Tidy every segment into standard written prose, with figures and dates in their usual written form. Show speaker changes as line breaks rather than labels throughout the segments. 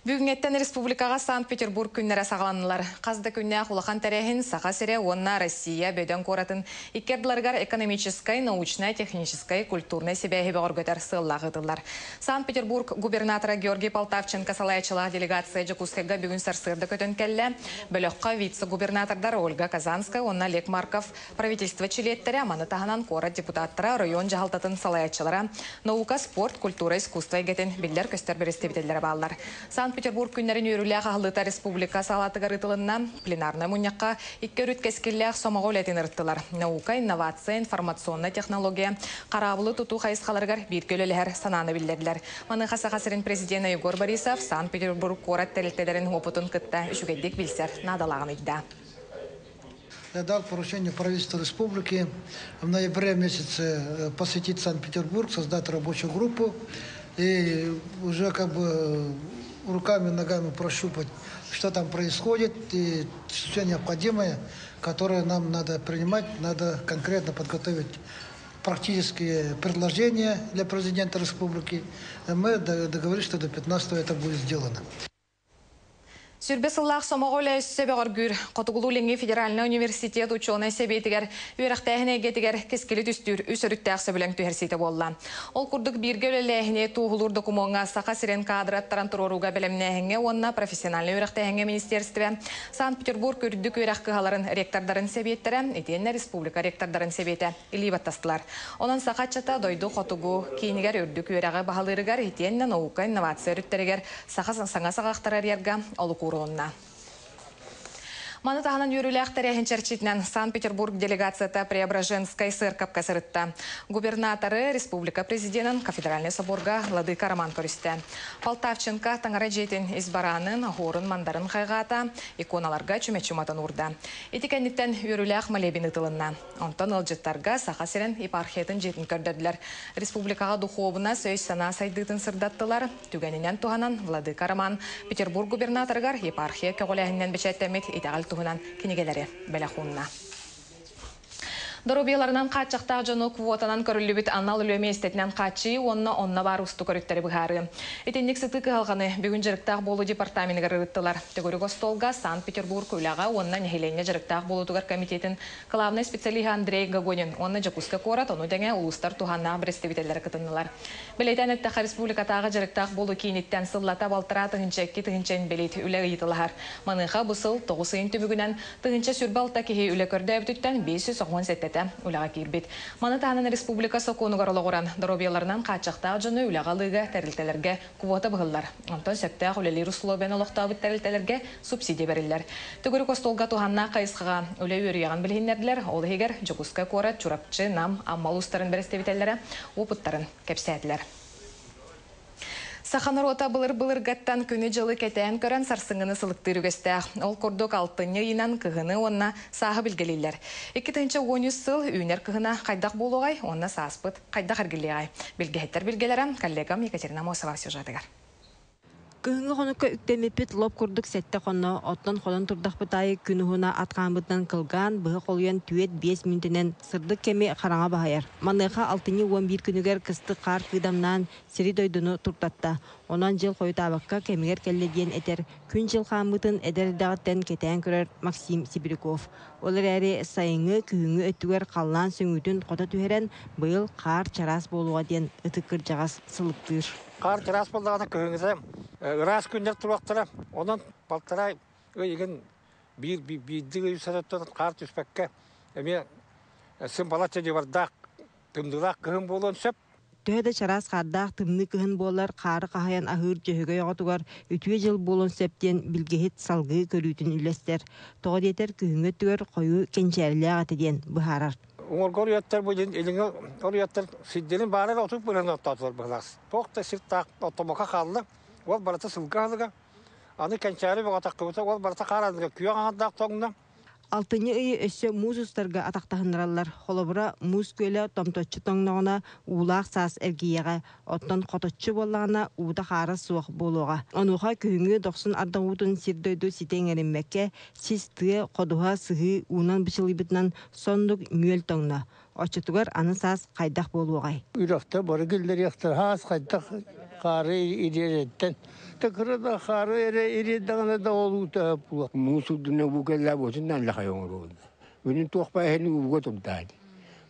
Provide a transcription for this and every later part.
Бүгүнгеттен республикаға Санкт-Петербург күннері сағаланылар. Қазды күнне құлақан тәрехін сақа сире онна Россия бөден коратын иккерділаргар экономической, научной, технической, культурной себяхи бәғыргөтер сыллағыдылар. Санкт-Петербург губернатора Георгий Полтавченко салайчылағы делегация Жакускайга бүгін сарсырды көтін кәлі. Бөліққа вице-губернатордар Ольга Казанская, онна Лек Марков, правительство чилеттері, аманы тағанан қора депутаттары, район жағалтатын салайчылара, наука, спорт, культура, искусство егетін білдер көстер берестебетелері баллар. Санкт-Петербург күннәрін үйрілі Ағалыта Республика салатыға рытылынна пленарна мұняққа иккер үткескелләқ сомаға өлетін ырттылар. Наука, инновация, информационна технология, қарабылы тұту қайысқаларғар бір көлелер сананы білдерілер. Маны қаса-қасырын президент Егор Борисов Санкт-Петербург корат тәлеттелерін опытын кытта үшігеддік білсер надалағын идді.
Я дал поручение правительству республики в ноябре месяце посетить Санкт-Петербург, создать рабочую группу и уже руками, ногами прощупать, что там происходит, и все необходимое, которое нам надо принимать, надо конкретно подготовить практические предложения для президента республики. Мы договорились, что до 15-го это будет сделано.
Сүрбесыллақ сомағолы өссебе ғыргүр, Қотығылу Ленге Федеральный университет ученый себетігер, үйрақтағыне кетігер кескелі түстір үсіріттәқ сөбілің түйерсейті болла. Ол күрдік бірге өлеләғіне туғылыр докумонға сақа сирен кадраттаран тұруруға білімнәғіне, онна профессиональный үйрақтағыне министерстве, Санкт-Петербург үрдік үйрақ қығаларын ректордарын себеттері, етенне республика ректордарын себеті илибаттастылар. Онан сақатчата дойду Қотығу кейінігер үрдік үйрағы бағалырығар, етенне наука, инновация үріттерігер саңа сағақтарар ерға олық уронна. Маны тағынан үйрілі ақтаряхын чәрчетінен Санкт-Петербург делегацията Преображенской сыркап кәсірітті. Губернаторы республика президентін кафедральный соборға Владыка Роман көрісті. Полтавченко таңара жетін избаранын, ғорын мандарын қайғата, иконаларға чүмет-чүматын ұрды. Етекенліктен үйрілі ақ малебін ұтылынна. Онтан ұлжыттарға сақа сирен епархетін жетін көрдірділер. Республикаға дұховына сөйс сана сайдытын сырдаттылар. Түгенінен туғанан Владыка Роман Петербург губернаторығар епархия кәғоләхінен бәчәттәмет итағал туғынан кенегелері бәләхуынна. Доробияларынан қатшақтақ жону квотанан көрілі біт анал үлөме естетінен қатши, онна бар ұсты көріктері бұғары. Етендік сыты қығалғаны бүгін жырықтақ болу департаментігер ұйттылар. Тегорик остолға Санкт-Петербург үліға онна нехелене жырықтақ болутығар комитетін главный специалиға Андрей Гагонин, онна жакуска корат, оны дәңе ұлыстар туғанна брестебетелері қытынылар. Білейтен әттіға республикатағы жырықтақ болу кейінеттен сыллата балтыра тұғынчәкке тұғынчән білейт үлі ұйытылығар. Маныға бұсыл 9 сыйын түбігінен тұғынча сүрбалта кеге үлі көрді әбітіттен 517 Улаға кирбит. Маны тағынан республика соқуынығар олығыран доробияларынан қатшақтақ жыны үліғалыға тәрілтелерге квота бұғылар. Онтан сөптәқ үлелер ұсылуабен олықтауыт тәрілтелерге субсидия берілер. Түгірі костолға туғанна қайысқыға үлі өрияған білгендерділер, ол егер жүгісқа қора, чурапчы, нам, аммал ұстарын берестебетелері, опыттарын кәпсәділер. Саханарота былыр гаттан күні жылы кәтән көрін сарсыңыны сылықты үргістәқ. Ол көрдік алтыны инан кығыны онна сағы білгелейлер. 2-10 сыл үйнер кығына қайдақ болуғай, онна саспыт қайдақ әргелеғай. Білгеттер білгелерін коллегам Екатерина Мосова сюжетігер.
Кыһыңы хонукка үктемепит лоп курдук сетте хонно оттон ходон турдах бытайы күнүхуна атканбытынан кылган быһы колуян түет 5 минутинен сырдык кеми хараңа баһаяр. Маныха 6-11 күнүгер кысты кар кыдамнан сири дойдуну туртатта. Онан жыл койтабакка кемигер келледиен этер күн жыл хамытын эдердагаттен кетен көрөр Максим Сибиряков. Олар әре сайыңы күңі өттүгер қаллан сөңүтүн кота түһерен быйыл кар чарас болуға ден ытыкыр жагас сылыктыр.
Кар чарас болдағына күңізе ырас күндер тұрвақтыра. Онан балтыра өйген бейдігі үсәдеттен қар түспәкке. Әме сын балатча жевардақ, тымдылақ күхін болуын сөп.
Төһөдө чарас қардақ тымны күхін болар қары қағаян ахыр жөһөгө yoğotugar үтүе жыл болуын сөптен билгехит салгы көрүтүн үлестер. Тоғы детер күхіңі түгер қойу кенчәрілі ағатыден бұхарар.
Оңырғы орияттар бұйын, еліңі орияттар сидделін барыға отып бұрын оттатылар бұғылас. Тоқта сирттақ оттамақа қалды, ол барыта сылға алыға. Аны кәнчәрі бұға таққыбыта, ол барыта қарадыға күйе ағандақ тоғында.
Алтыны үйі өссі муз ұстарға атақтағыныралар. Холобыра муз көлі томтотчы тоңнағына улақ сас әргейеға, оттан қототчы болағына уыда қары суық болуға. Онуға күйіңі 90 ардағудың сирдойду ситен әрінмәкке, сіз түйе қодуға сығы уынан бішілі бітінен сондық мүйел тоңна. очутугар аны саас кайдах болугай.
Үрәктә бары гөлләр яктыр. Хас кайдак кары иреттен. Тәкърда кары иреддәгән дә ул үтәп була. Мусу дөнья бу гөлләр бөтеннән лә хайоңру. Бүген тохпа һәлү готымдады.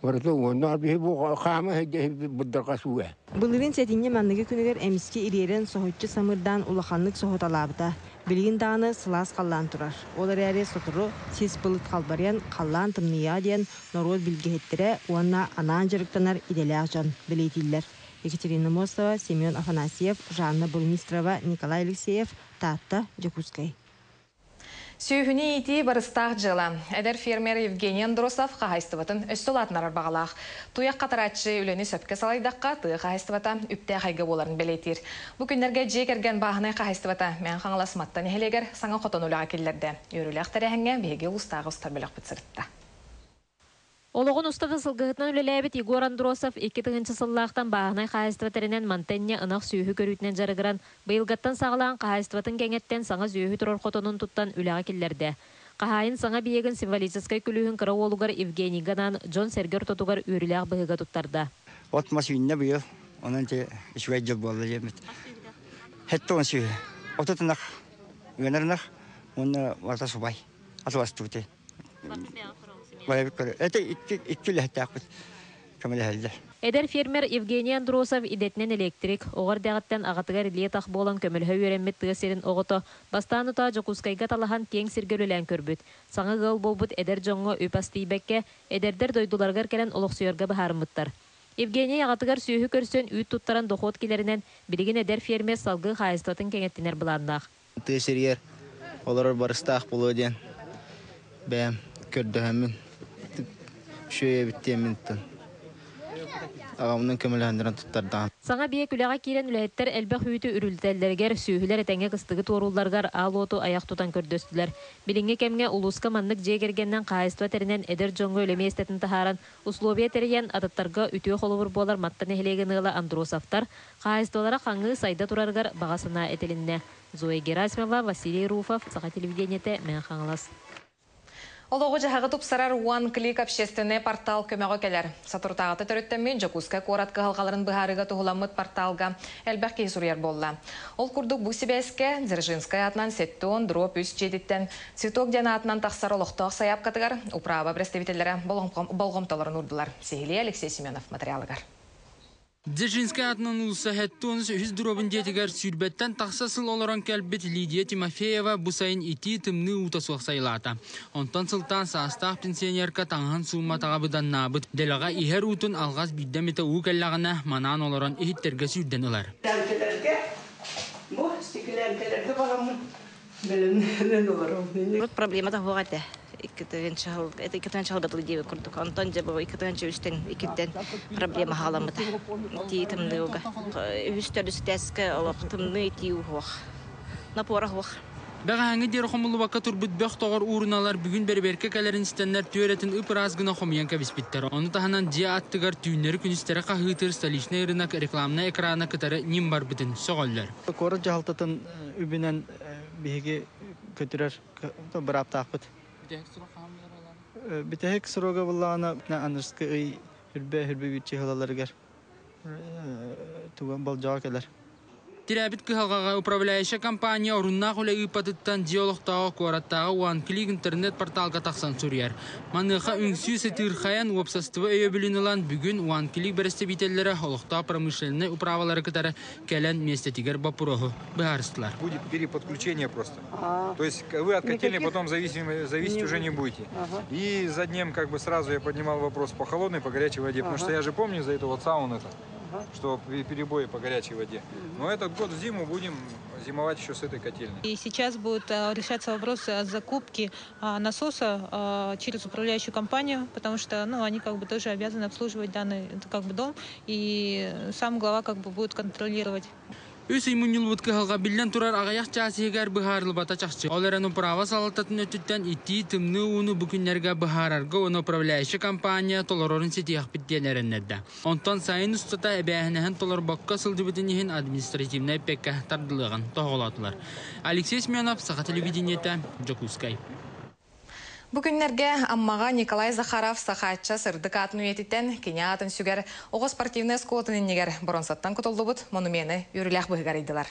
Варда оннар бе бу хама һәдә биддәр касуа.
Былырын сетинне манныгы күнүгер эмиске иререн сохотчу самырдан улаханнык сохоталабыта. Билгин даны сылас қаллан турар. Олар әре сотуру сис былыт қалбарен қаллан тымния ден народ билгехеттері уанна анан жарықтанар иделяқ жан білейтілер. Екатерина Мостова, Семен Афанасьев, Жанна Бурмистрова, Николай Алексеев, Татта, Джакускай.
Сүйхүні ити барыстақ жылы. Әдер фермер Евгений Андросов қағайстыватын өстолатынар бағалақ. Туяқ қатаратшы үлені сөпке салайдаққа тұғы қағайстывата үпте қайғы боларын белетір. Бұл күндерге жекерген бағынай қағайстывата мән қаңыласматтан елегер саңа қотон үліға келдерді. Өріліқ тәрәхінге беге ұстағы ұстар бөлік бітсірітті.
Олығын ұстағы сылғығытынан үлеләбет Егор Андросов 2-тігінші сыллақтан бағынай қағайстыватарынан Монтенне ынақ сүйхі көрітінен жарығыран, бұйылғаттан сағылаған қағайстыватын кәңеттен саңа зүйхі тұрар қотонын тұттан үліға келдерді. Қағайын саңа биегін символическай күлігін қыра олуғар Евгений Ганан, Джон Сергер тұтуғар өріліғ бұғыға тұттарды.
От машинне бұйыл, оның те үшвей жыл болды жемет. Хетті он сүйі. Отытынақ, өнерінақ, оны варта субай. Атывасты бұты. Это иккілі әттәқпіт. Көмілі әлдер.
Эдер фермер Евгений Андросов идетнен электрик, оғар дәғаттен ағатығар илетақ болан көмілі өйеренмет тығысерін оғыты, бастан ұта Жокускайға талахан тең сіргелілен көрбіт. Саңа ғыл болбыт эдер жоңғы өпастыйбәкке, эдердер дойдуларғар кәлен олық сүйергі бұхарымыттар. Евгений ағатығар сүйі көрсен үйт тұттаран доқот келерінен білген эдер фермер салғы қайыстатын кеңеттінер бұландақ.
Тысырер, олар барыстақ болу ден, бәм көрдіғамын. Шөйе біттемінттін. Ағамның көміләндірін тұттардан.
Саңа бие күліға кейлен үләйттер әлбәқ үйті үрілтәлдергер, сүйілер әтәңе қыстығы туорулларғар ал оту аяқ тұтан көрдөстілер. Біліңге кәмге улуска маннық жегергеннен қайыстыва тәрінен әдір жоңғы өлеме естетін тахаран, условия тәріен адаттарға үтіе қолуыр болар маттан әхілеген ұла Андросовтар, қайыстылара қаңғы сайда тұрарғар бағасына әтелінне. Зоя Герасимова, Василий Руфов, Сақа телевидениеті мен қаңылас.
Олығы жағағы тұпсарар One Click общественный портал көмеғі келер. Сатыртағыты түріттімен Жокуска қоратқы ғалғаларын бұхарыға тұғыламыд порталға әлбәқ кейсурер болла. Ол күрдік бұл себеске Дзержинская атынан сеттон, дроп үст жедіттен, цветок ден атынан тақсар олықтық саяп қатығар, управа представителері болғымталарын ұрдылар. Сехилия Алексей Семенов материалығар.
Дзержинская атынан ұлысы хәттуыныз үз дробын детігер сүрбеттен тақсасыл оларан кәлбет Лидия Тимофеева бұсайын ити тымны ұтасуақ сайлата. Онтан сылтан састақ пенсионерка таңған суыма тағабыдан набыт. Делаға ихер ұтын алғаз биддәметі ұғаллағына манан оларан ихиттерге сүрден ұлар.
Проблема того, это икатан чалгатыл диbe курдук. Антон же бу икатан үстен икиден проблема халамыта. Титимдеуга. Үстөрүстәскә алактымны тиух. Напорах.
Бәғаңы дер қомылы баққа тұрбыт бәқ тоғыр урыналар бүгін бәрберке кәлерін істенлер түйеретін ұпыразгына қомиян кәбіспеттер. Оны тағынан жия аттығар түйінері күністері қағытыр столичный рынок рекламна экрана кытары нем бар бітін соғаллар.
Коры жағалтатын үбінен бейге көтірер бір аптақ бұд. Бітәхек сұрога бұллағына анырсқы ұй үрбе үтче ғылаларығар туған бол жауа кәлер.
Тирәбит кыһалгаға управляющая компания орунна холе ыпатыттан диалогтагы кораттагы One Click интернет порталга тахсан сүрер. Маныха үңсү тырхаян веб-састыбы өйө билинилан бүгүн One Click берестебителлери холокта промышленный управалары кытары келен местетигер бапуроху баарыстылар.
Будет переподключение просто. То есть вы от котельной потом зависеть уже не будете. И за днем как бы сразу я поднимал вопрос по холодной, по горячей воде, потому что я же помню за это вот сауну что перебои по горячей воде. Но этот год в зиму будем зимовать еще с этой котельной.
И сейчас будет решаться вопрос о закупке насоса через управляющую компанию, потому что они как бы тоже обязаны обслуживать данный как бы дом, и сам глава как бы будет контролировать.
Үс иммунилбут кыһалга билен турар агаяк часыгар быхарлы бата чакчы. Олараны права салататын өтүттен ити тымны уну бүкүннерге быхарарга оны управляющая компания толорорун сетиях биттенереннерде. Онтон сайын устата эбәһенен толор бакка сылдыбытынын административный пекка тардылыгын тоголатылар. Алексей Семенов, Саха телевидениете, Жокускай.
Бүгүннерге аммага Николай Захаров сахатча сырдык атын уетитен кене атын сүгер оғы спортивный скотын иннегер бронзаттан кутулдубут монумені үрілях бұғыгарыдылар.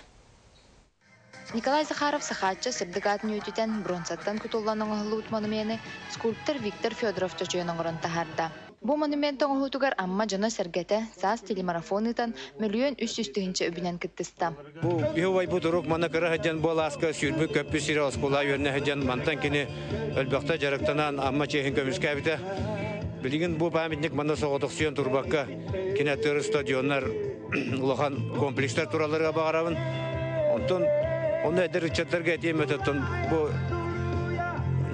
Николай Захаров сахатча сырдык атын уетитен бронзаттан кутулланын оғылуут монумені скульптор Виктор Федоров чөчөйінің орын тахарда. Бу монументтің оғытугар амма жана сәргеті саас телемарафонытан миллион үс-үстігінші өбінен кіттіста.
Бу биховай бұтырук мана кыры хаджан бол аска сүйірбі көппі сирі оскула өріне хаджан мантан кені өлбақта жарықтанан амма чехін көміскі әбіті. Білігін бу памятник мана соғытық сүйен турбаққа кинотыры стадионлар ұлахан комплекстер тураларға бағарабын. Онтон оны әдір үтчаттарға әтейм өтіптен бу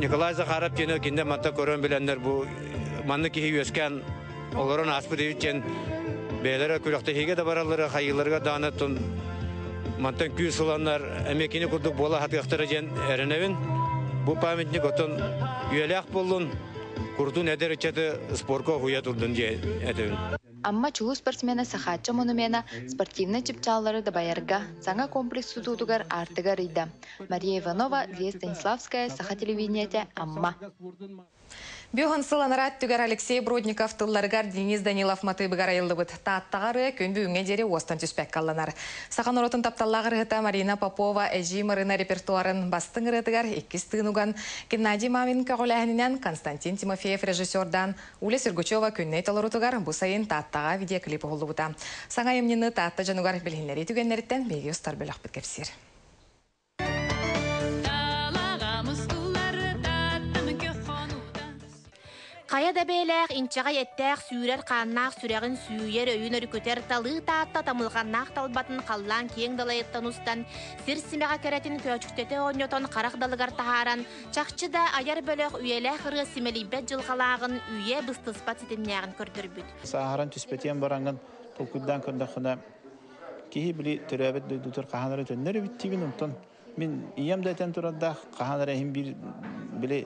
Николай Захаров жені кенде манта көрін біленлер бу манны кихи өскен оларын аспы дейітчен бәйлері күріқті хеге де баралары қайыларға даныттын мантан күй сыланлар әмекені күрдік бола хатықтыры жен әріневін. Бұл памятник отын үйелек болын күрдін әдер үтчеті спорқа хуя тұрдың же әтівін.
Амма чулу спортсмена сахатча монумена спортивный чипчалары да баярга саңа комплекс тутутугар артыгар ида. Мария Иванова, Лия Станиславская, Саха телевидениете, Амма.
Бюхан сыланырат түгер Алексей Бродников тылларгар Денис Данилов маты бұгарайылды бұд. Тааттағары көн бүйінге дері остан түспәк қаланар. Сақан оротын тапталлағыр ғыта Марина Попова әжі мұрына репертуарын бастың ғытығар 2 тығынуған Геннадий Мамин кағыләхінінен Константин Тимофеев режиссердан Уля Сергучева көнней талырутығар бұл сайын тааттаға видеоклипі ғолды бұта. Саңа емнені таатта жануғар білгенлері түгенлеріттен бейгі ұстар бөліқ бұд кепсер.
Қая да бәйләқ, инчаға еттәқ, сүйрер қаннақ, сүрәғін сүйер, өйін өркөтер талы таатта тамылғаннақ талбатын қаллан кең далайыттан ұстан, сір сімеға кәрәтін көчіктеті ойнетон қарақ далығар тахаран, чақчы да аяр бөліқ үйеләқ ұры сімелейбет жылғалағын үйе бұстыспат сетімнәғін көрдір бүд.
Сахаран түспетен бараңын толкуддан көрдіқіна кейі білі түрәбет дөйдутыр қағанары төннері біттігін ұмтын. Мен ием дәйтен тұрадақ қағанары әйін білі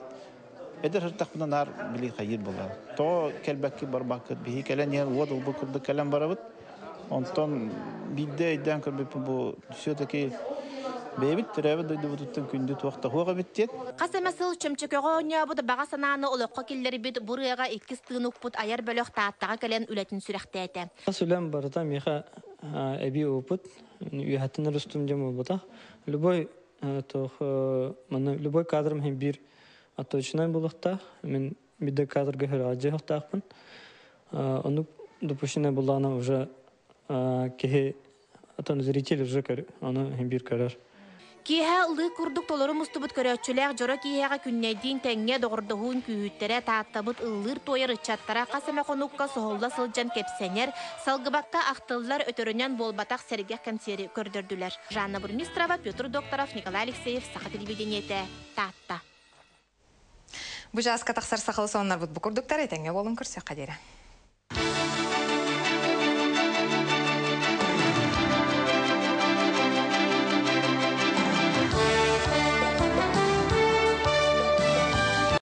Эдер хыртақпынан ар били хайыр болар. То келбәкки барбакыт бихи келен яр вод ул букырды келен барабыт. Онтон бидде идән көрбеп бу все-таки бебит төрәбе дойды бутуттан күндү туакта хуга биттет.
Касамасыл чөмчөкөгө ойнобут бага санааны олокко киллери бит бурыга 2 тыгынук бут аяр бөлөк тааттага келен үлетин сүрәктәте.
Асулам барда меха эби опыт уятын рустум жему бута. Любой любой кадрым хем бир Точно булыхта, мен биде кадрга хәраҗә хактакпын. Аны допущено булана уже ки атан зритель уже кер, аны бир карар.
Киһә улы курдук толору мустубут көрөчүләр жора киһәгә күннәдин тәңгә догырдыгын күйттерә тааттабыт ыллыр тойыр чаттара касама конукка сохолла сылҗан кепсенер салгыбакта актыллар өтөрөннән болбатак сәргә концерт көрдөрдүләр. Жанна Бурмистрова, Петр Докторов, Николай Алексеев, Саха телевидениете, Таатта.
Бұжасқа тақсар сақылы сонлар бұд бұқырдықтар етенге болын көрсе қадері.